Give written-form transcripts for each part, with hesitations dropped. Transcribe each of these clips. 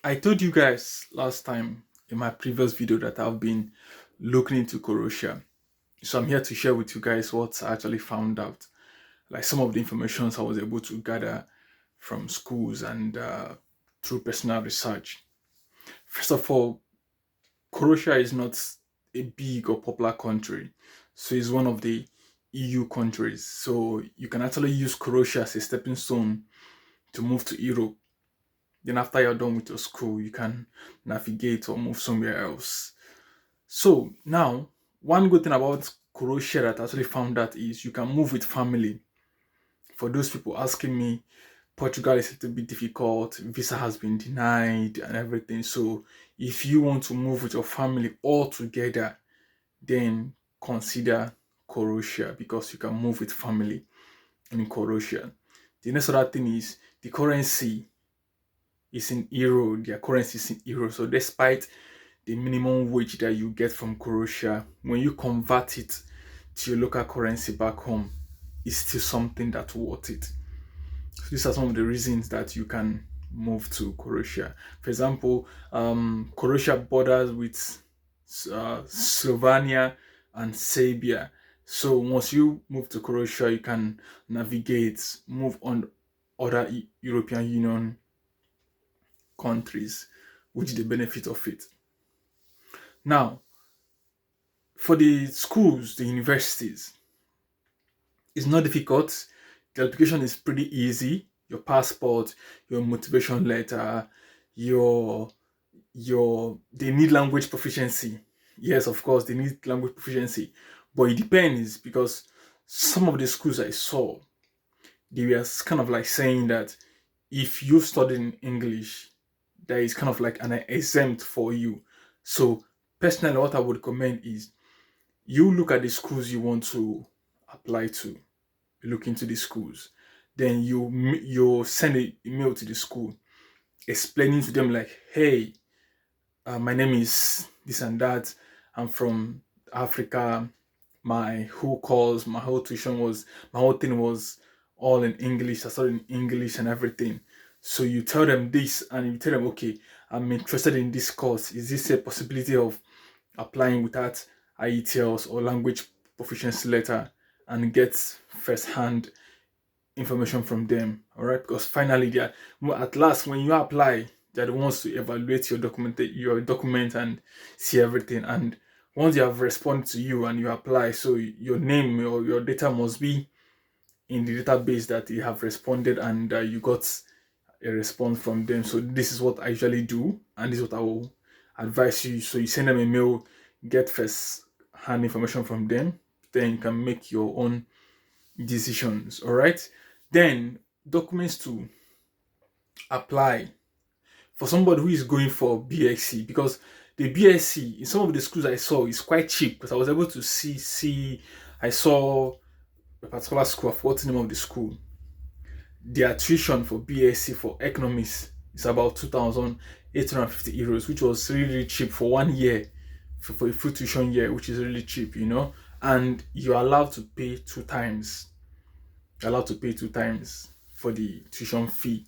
I told you guys last time in my previous video that I've been looking into Croatia. So I'm here to share with you guys what I actually found out. Like some of the information I was able to gather from schools and through personal research. First of all, Croatia is not a big or popular country. So it's one of the EU countries. So you can actually use Croatia as a stepping stone to move to Europe. Then after you're done with your school, you can navigate or move somewhere else. So now, one good thing about Croatia that I actually found out is you can move with family. For those people asking me, Portugal is a little bit difficult, visa has been denied and everything. So if you want to move with your family all together, then consider Croatia because you can move with family in Croatia. The next other thing is the currency is in euro, their currency is in euro. So despite the minimum wage that you get from Croatia, when you convert it to your local currency back home, it's still something that's worth it. So these are some of the reasons that you can move to Croatia. For example, Croatia borders with Slovenia and Serbia. So once you move to Croatia, you can navigate, move on other European Union countries, which is the benefit of it. Now, for the schools, the universities, it's not difficult. The application is pretty easy. Your passport, your motivation letter, your they need language proficiency. Yes, of course, they need language proficiency, but it depends because some of the schools I saw, they were kind of like saying that if you study in English, there is kind of like an exempt for you. So personally, what I would recommend is you look at the schools you want to apply to, look into the schools, then you send an email to the school explaining to them like, hey, my name is this and that, I'm from Africa, my whole course, my whole tuition was, my whole thing was all in English, I studied in English and everything. So you tell them this and you tell them, okay, I'm interested in this course, is this a possibility of applying without IETLs or language proficiency letter, and get first-hand information from them. All right, because finally, they are, well, at last, when you apply, they're the ones to evaluate your document, and see everything. And once they have responded to you and you apply, so your name or your data must be in the database that you have responded, and you got a response from them. So this is what I usually do, and this is what I will advise you. So you send them a mail, get first hand information from them, then you can make your own decisions. All right. Then documents to apply for somebody who is going for BSc, because the BSc in some of the schools I saw is quite cheap, because I was able to see I saw a particular school, I forgot the name of the school. Their tuition for BSc for economics is about 2,850 euros, which was really cheap for 1 year, for a full tuition year, which is really cheap, and you're allowed to pay two times. You're allowed to pay two times for the tuition fee.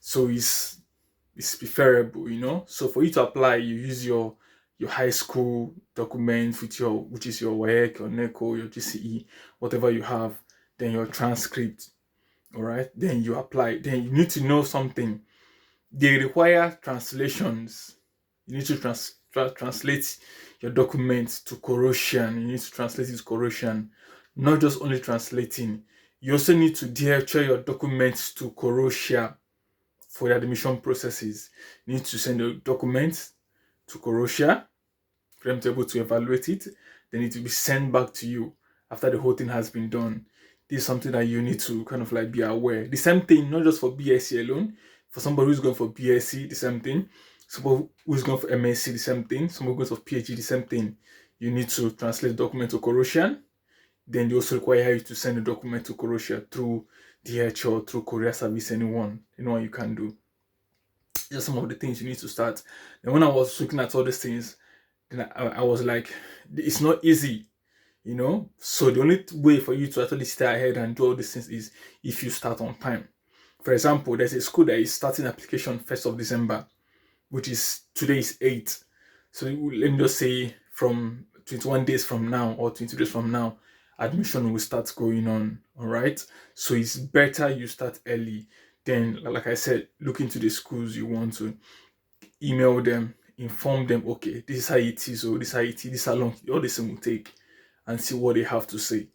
So it's preferable, So for you to apply, you use your high school documents with which is your WEC, your NECO, your GCE, whatever you have, then your transcript. All right, then you apply. Then you need to know something. They require translations. You need to translate your documents to Croatian. You need to translate it to Croatian. Not just only translating. You also need to share your documents to Croatia for the admission processes. You need to send your documents to Croatia for them to be able to evaluate it. They need to be sent back to you after the whole thing has been done. This is something that you need to kind of like be aware. The same thing, not just for BSc alone. For somebody who's going for BSc, the same thing. Somebody who's going for MSc, the same thing. Somebody who's going for PhD, the same thing. You need to translate the document to Croatian. Then they also require you to send the document to Croatia through DHL, through courier service, anyone you can do. Just some of the things you need to start. And when I was looking at all these things, then I was like, it's not easy, So the only way for you to actually stay ahead and do all these things is if you start on time. For example, there's a school that is starting application 1st of December. which is today is 8. So let me just say from 21 days from now or 22 days from now, admission will start going on. All right. So it's better you start early. Then, like I said, look into the schools you want to, email them, inform them, okay, this is how it is, or this is how it is, this is how long all this thing will take, and see what they have to say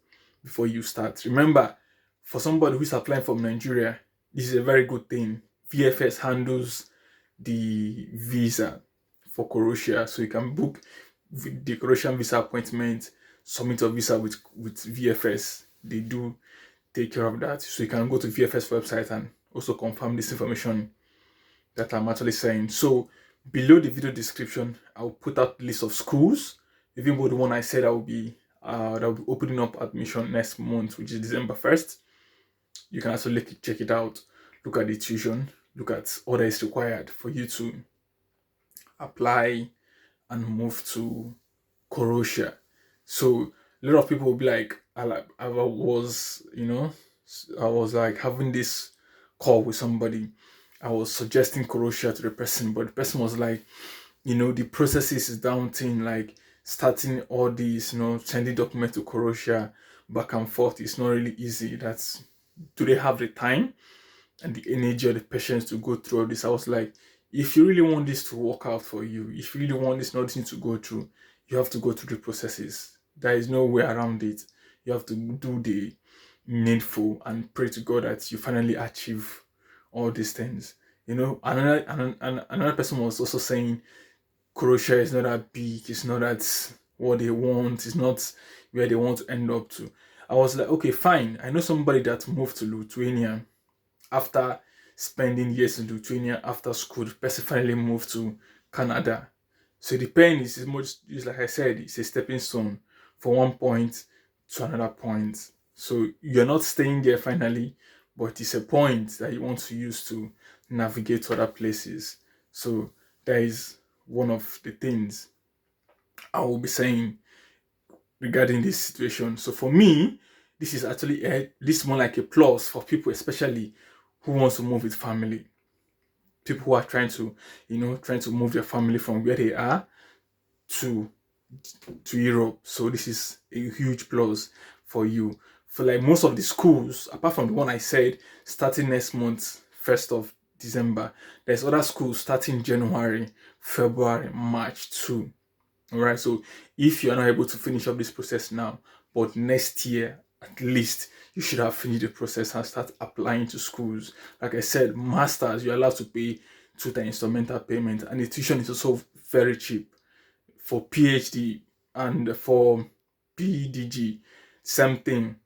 before you start. Remember, for somebody who's applying from Nigeria, this is a very good thing. VFS handles the visa for Croatia, so you can book the Croatian visa appointment, submit a visa with VFS. They do take care of that, so you can go to VFS website and also confirm this information that I'm actually saying. So below the video description, I'll put out list of schools. Even though the one I said that will be opening up admission next month, which is December 1st. You can also check it out, look at the tuition, look at what is required for you to apply and move to Croatia. So a lot of people will be like, I was, I was like having this call with somebody. I was suggesting Croatia to the person, but the person was like, the processes is daunting, like starting all these, sending documents to Croatia back and forth. It's not really easy. Do they have the time and the energy or the patience to go through all this? I was like, if you really want this to work out for you, if you really want this nothing to go through, you have to go through the processes. There is no way around it. You have to do the needful and pray to God that you finally achieve all these things. Another person was also saying Croatia is not that big, it's not that what they want, it's not where they want to end up to. I was like, okay, fine. I know somebody that moved to Lithuania after spending years in Lithuania after school. The person finally moved to Canada. So the pain is much, is like I said, it's a stepping stone from one point to another point. So you're not staying there finally, but it's a point that you want to use to navigate to other places. So that is one of the things I will be saying regarding this situation. So for me, this is actually this more like a plus for people, especially who wants to move with family. People who are trying to, trying to move their family from where they are to Europe. So this is a huge plus for you. For like most of the schools, apart from the one I said, starting next month, 1st of December, there's other schools starting January, February, March too. All right. So if you're not able to finish up this process now, but next year at least you should have finished the process and start applying to schools. Like I said, masters, you're allowed to pay 2 times instrumental payment, and the tuition is also very cheap. For PhD and for PDG, same thing,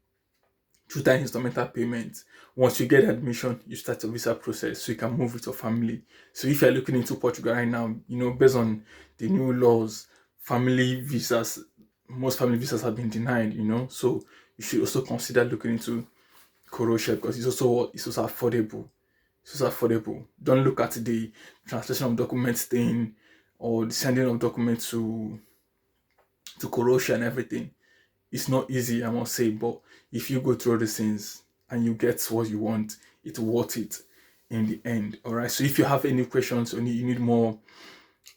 2 times instrumental payment. Once you get admission, you start a visa process so you can move with your family. So if you're looking into Portugal right now, based on the new laws, family visas, most family visas have been denied, so you should also consider looking into Croatia because it's also affordable. It's also affordable. Don't look at the translation of documents thing or the sending of documents to Croatia and everything. It's not easy, I must say, but if you go through all these things and you get what you want, it's worth it in the end. All right. So if you have any questions or you need more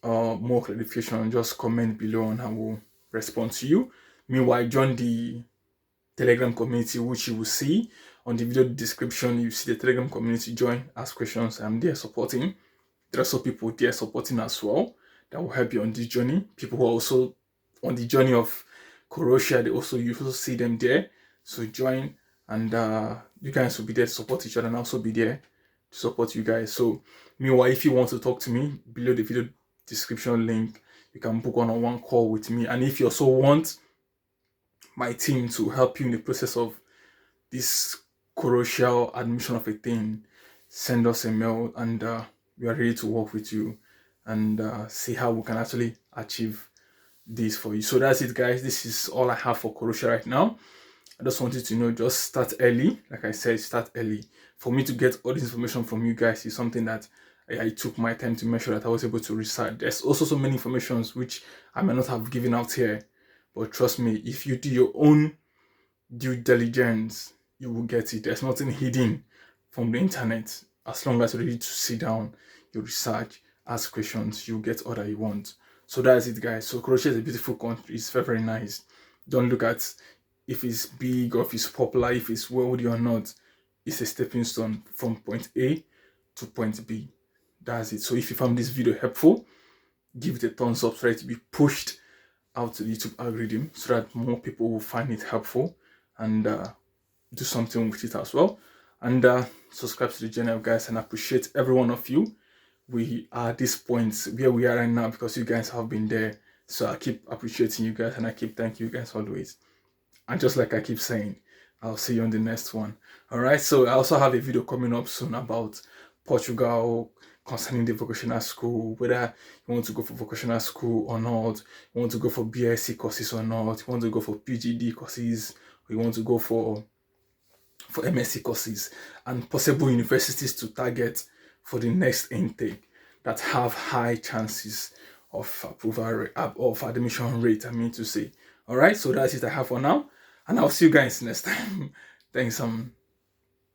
clarification, just comment below and I will respond to you. Meanwhile, join the Telegram community, which you will see on the video description. You see the Telegram community. Join, ask questions. I'm there supporting. There are also people there supporting as well that will help you on this journey. People who are also on the journey of Croatia, you also see them there. So join, and you guys will be there to support each other and also be there to support you guys. So meanwhile, if you want to talk to me, below the video description link, you can book one-on-one call with me. And if you also want my team to help you in the process of this Croatia admission of a thing, send us a mail and we are ready to work with you and see how we can actually achieve this for you. So that's it, guys. This is all I have for Croatia right now. I just wanted to just start early. Like I said, start early. For me to get all this information from you guys is something that I took my time to make sure that I was able to research. There's also so many informations which I may not have given out here, but trust me, if you do your own due diligence, you will get it. There's nothing hidden from the internet as long as you're ready to sit down, you research, ask questions, you get all that you want. So that's it, guys. So Croatia is a beautiful country. It's very, very nice. Don't look at if it's big or if it's popular, if it's wealthy or not. It's a stepping stone from point A to point B. That's it. So if you found this video helpful, give it a thumbs up, try to be pushed out to the YouTube algorithm so that more people will find it helpful and do something with it as well. And subscribe to the channel, guys, and I appreciate every one of you. We are at this point where we are right now because you guys have been there. So I keep appreciating you guys and I keep thanking you guys always. And just like I keep saying, I'll see you on the next one. All right. So I also have a video coming up soon about Portugal concerning the vocational school, whether you want to go for vocational school or not, you want to go for BSc courses or not, you want to go for PGD courses, or you want to go for MSc courses, and possible universities to target for the next intake that have high chances of approval of admission rate, I mean to say. All right, so that's it I have for now, and I'll see you guys next time. Thanks.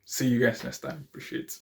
See you guys next time. Appreciate it.